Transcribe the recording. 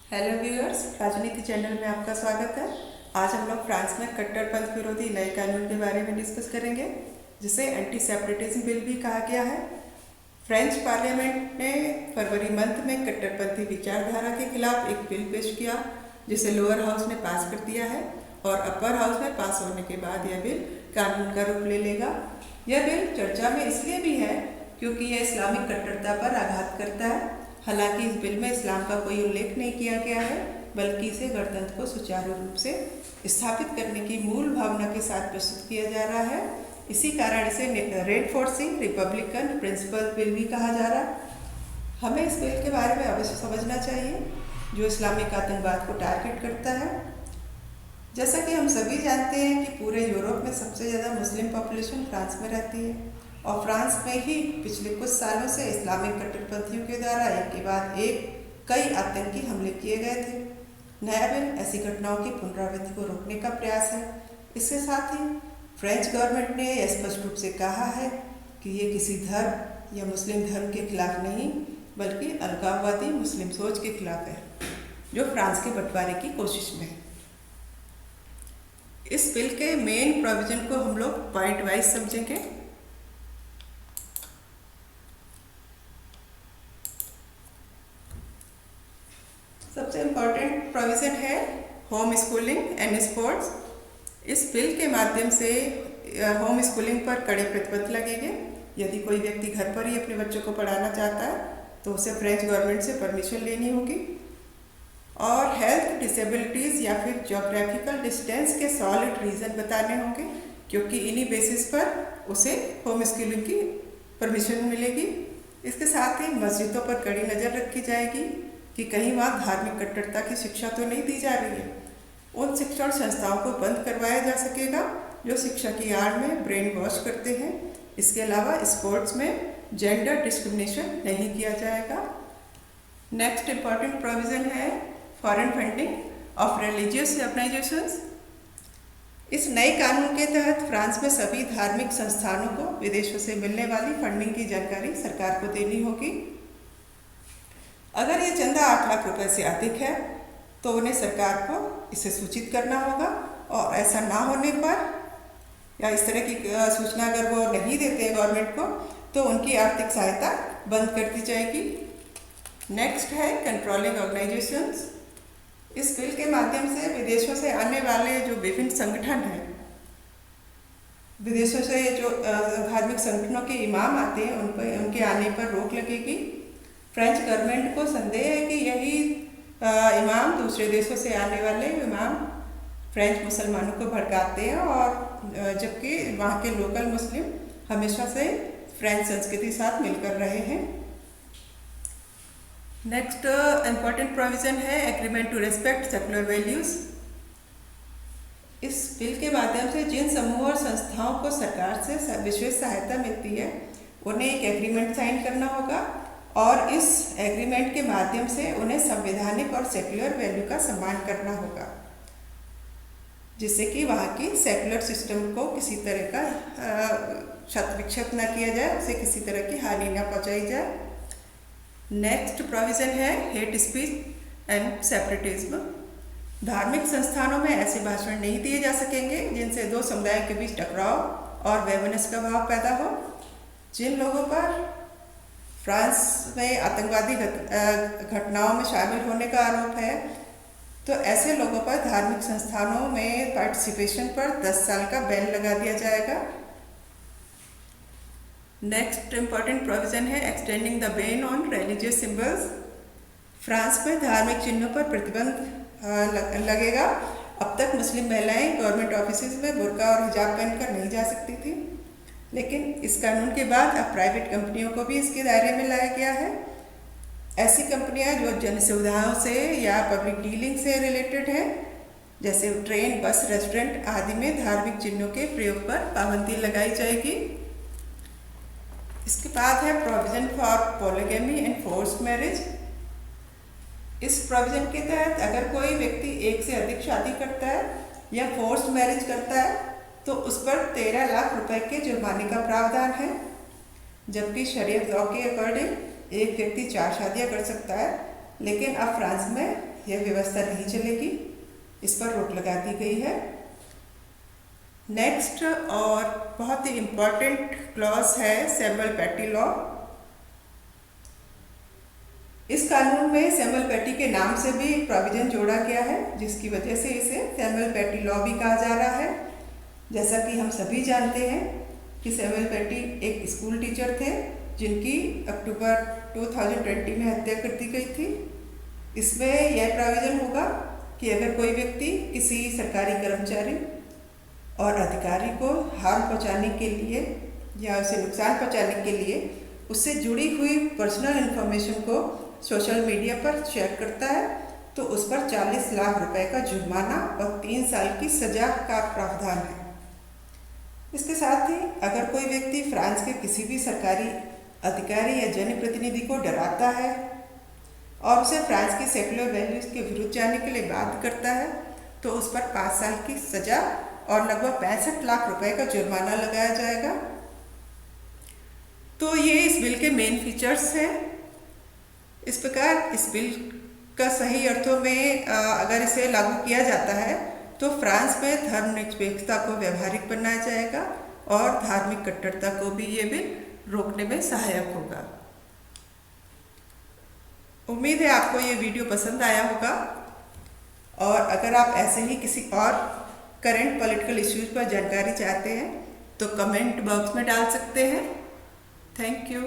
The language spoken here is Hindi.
हेलो व्यूअर्स, राजनीति चैनल में आपका स्वागत है। आज हम लोग फ्रांस में कट्टरपंथ विरोधी नए कानून के बारे में डिस्कस करेंगे, जिसे एंटी सेपरेटिज्म बिल भी कहा गया है। फ्रेंच पार्लियामेंट ने फरवरी मंथ में कट्टरपंथी विचारधारा के खिलाफ एक बिल पेश किया, जिसे लोअर हाउस ने पास कर दिया है और अपर हाउस में पास होने के बाद यह बिल कानून का रूप ले लेगा। यह बिल चर्चा में इसलिए भी है क्योंकि यह इस्लामिक कट्टरता पर आघात करता है। हालांकि इस बिल में इस्लाम का कोई उल्लेख नहीं किया गया है, बल्कि इसे गणतंत्र को सुचारू रूप से स्थापित करने की मूल भावना के साथ प्रस्तुत किया जा रहा है। इसी कारण इसे रेनफोर्सिंग रिपब्लिकन प्रिंसिपल बिल भी कहा जा रहा है। हमें इस बिल के बारे में अवश्य समझना चाहिए, जो इस्लामिक आतंकवाद को टारगेट करता है। जैसा कि हम सभी जानते हैं कि पूरे यूरोप में सबसे ज़्यादा मुस्लिम पॉपुलेशन फ्रांस में रहती है और फ्रांस में ही पिछले कुछ सालों से इस्लामिक कट्टरपंथियों के द्वारा एक के बाद एक कई आतंकी हमले किए गए थे। नया बिल ऐसी घटनाओं की पुनरावृत्ति को रोकने का प्रयास है। इसके साथ ही फ्रेंच गवर्नमेंट ने स्पष्ट रूप से कहा है कि ये किसी धर्म या मुस्लिम धर्म के खिलाफ नहीं, बल्कि अलगाववादी मुस्लिम सोच के खिलाफ है, जो फ्रांस के बंटवारे की कोशिश में है। इस बिल के मेन प्रोविजन को हम लोग पॉइंट वाइज समझेंगे। सबसे इम्पोर्टेंट प्रोविज़न है होम स्कूलिंग एंड स्पोर्ट्स। इस बिल के माध्यम से होम स्कूलिंग पर कड़े प्रतिबंध लगेंगे। यदि कोई व्यक्ति घर पर ही अपने बच्चों को पढ़ाना चाहता है तो उसे फ्रेंच गवर्नमेंट से परमिशन लेनी होगी और हेल्थ डिसेबिलिटीज़ या फिर जोग्राफिकल डिस्टेंस के सॉलिड रीज़न बताने होंगे, क्योंकि इन्हीं बेसिस पर उसे होम स्कूलिंग की परमिशन मिलेगी। इसके साथ ही मस्जिदों पर कड़ी नज़र रखी जाएगी कि कहीं वहाँ धार्मिक कट्टरता की शिक्षा तो नहीं दी जा रही है। उन शिक्षण संस्थाओं को बंद करवाया जा सकेगा जो शिक्षा की आड़ में ब्रेन वॉश करते हैं। इसके अलावा स्पोर्ट्स में जेंडर डिस्क्रिमिनेशन नहीं किया जाएगा। नेक्स्ट इम्पॉर्टेंट प्रोविज़न है foreign funding of religious organisations. इस नए कानून के तहत फ्रांस में सभी धार्मिक संस्थानों को विदेशों से मिलने वाली फंडिंग की जानकारी सरकार को देनी होगी। अगर ये चंदा 8 लाख रुपए से अधिक है तो उन्हें सरकार को इसे सूचित करना होगा और ऐसा ना होने पर या इस तरह की सूचना अगर वो नहीं देते हैं गवर्नमेंट को तो उनकी आर्थिक सहायता बंद कर दी जाएगी। नेक्स्ट है कंट्रोलिंग ऑर्गेनाइजेशंस। इस बिल के माध्यम से विदेशों से आने वाले जो विभिन्न संगठन हैं, विदेशों से जो धार्मिक संगठनों के इमाम आते हैं उनके आने पर रोक लगेगी। फ्रेंच गवर्नमेंट को संदेह है कि यही इमाम दूसरे देशों से आने वाले इमाम फ्रेंच मुसलमानों को भड़काते हैं और जबकि वहाँ के लोकल मुस्लिम हमेशा से फ्रेंच संस्कृति साथ मिलकर रहे हैं। नेक्स्ट इम्पॉर्टेंट प्रोविज़न है agreement to respect secular values. इस बिल के माध्यम से जिन समूह और संस्थाओं को सरकार से विशेष सहायता मिलती है उन्हें एक एग्रीमेंट साइन करना होगा और इस एग्रीमेंट के माध्यम से उन्हें संवैधानिक और सेकुलर वैल्यू का सम्मान करना होगा, जिससे कि वहाँ की सेकुलर सिस्टम को किसी तरह का क्षत विक्षत न किया जाए, उसे किसी तरह की हानि न पहुँचाई जाए। नेक्स्ट प्रोविज़न है हेट स्पीच एंड सेपरेटिज्म। धार्मिक संस्थानों में ऐसे भाषण नहीं दिए जा सकेंगे जिनसे दो समुदायों के बीच टकराव और वैमनस्य का भाव पैदा हो। जिन लोगों पर फ्रांस में आतंकवादी घटनाओं में शामिल होने का आरोप है तो ऐसे लोगों पर धार्मिक संस्थानों में पार्टिसिपेशन पर 10 साल का बैन लगा दिया जाएगा। नेक्स्ट इम्पॉर्टेंट प्रोविज़न है extending the ban on religious symbols. France में धार्मिक चिन्हों पर प्रतिबंध लगेगा। अब तक मुस्लिम महिलाएं गवर्नमेंट ऑफिस में बुर्का और हिजाब पहनकर नहीं जा सकती थी, लेकिन इस कानून के बाद अब प्राइवेट कंपनियों को भी इसके दायरे में लाया गया है। ऐसी कंपनियां जो जन सुविधाओं से या पब्लिक डीलिंग से रिलेटेड है, जैसे ट्रेन, बस, रेस्टोरेंट आदि में धार्मिक चिन्हों के प्रयोग पर पाबंदी लगाई जाएगी। इसके बाद है provision for polygamy and forced marriage. इस प्रोविज़न के तहत अगर कोई व्यक्ति एक से अधिक शादी करता है या फोर्स्ड मैरिज करता है तो उस पर 13 लाख रुपए के जुर्माने का प्रावधान है, जबकि शरीयत लॉ के अकॉर्डिंग एक व्यक्ति 4 शादियां कर सकता है, लेकिन अब फ्रांस में यह व्यवस्था नहीं चलेगी, इस पर रोक लगा दी गई है। नेक्स्ट और बहुत ही इम्पॉर्टेंट क्लॉज है सैमुअल पैटी लॉ। इस कानून में सैमुअल पैटी के नाम से भी प्रोविजन जोड़ा गया है, जिसकी वजह से इसे सैमुअल पैटी लॉ भी कहा जा रहा है। जैसा कि हम सभी जानते हैं कि सैमुअल पैटी एक स्कूल टीचर थे जिनकी अक्टूबर 2020 में हत्या कर दी गई थी। इसमें यह प्रोविजन होगा कि अगर कोई व्यक्ति किसी सरकारी कर्मचारी और अधिकारी को हार्म पहुंचाने के लिए या उसे नुकसान पहुंचाने के लिए उससे जुड़ी हुई पर्सनल इन्फॉर्मेशन को सोशल मीडिया पर शेयर करता है तो उस पर 40 लाख रुपए का जुर्माना और 3 साल की सजा का प्रावधान है। इसके साथ ही अगर कोई व्यक्ति फ्रांस के किसी भी सरकारी अधिकारी या जनप्रतिनिधि को डराता है और उसे फ्रांस की सेकुलर वैल्यूज के विरुद्ध जाने के लिए बाध्य करता है तो उस पर 5 साल की सजा और लगभग 65 लाख रुपए का जुर्माना लगाया जाएगा। तो ये इस बिल के मेन फीचर्स हैं। इस प्रकार इस बिल का सही अर्थों में अगर इसे लागू किया जाता है तो फ्रांस में धर्मनिरपेक्षता को व्यवहारिक बनाया जाएगा और धार्मिक कट्टरता को भी ये बिल रोकने में सहायक होगा। उम्मीद है आपको ये वीडियो पसंद आया होगा और अगर आप ऐसे ही किसी और करंट पॉलिटिकल इश्यूज पर जानकारी चाहते हैं तो कमेंट बॉक्स में डाल सकते हैं। Thank you.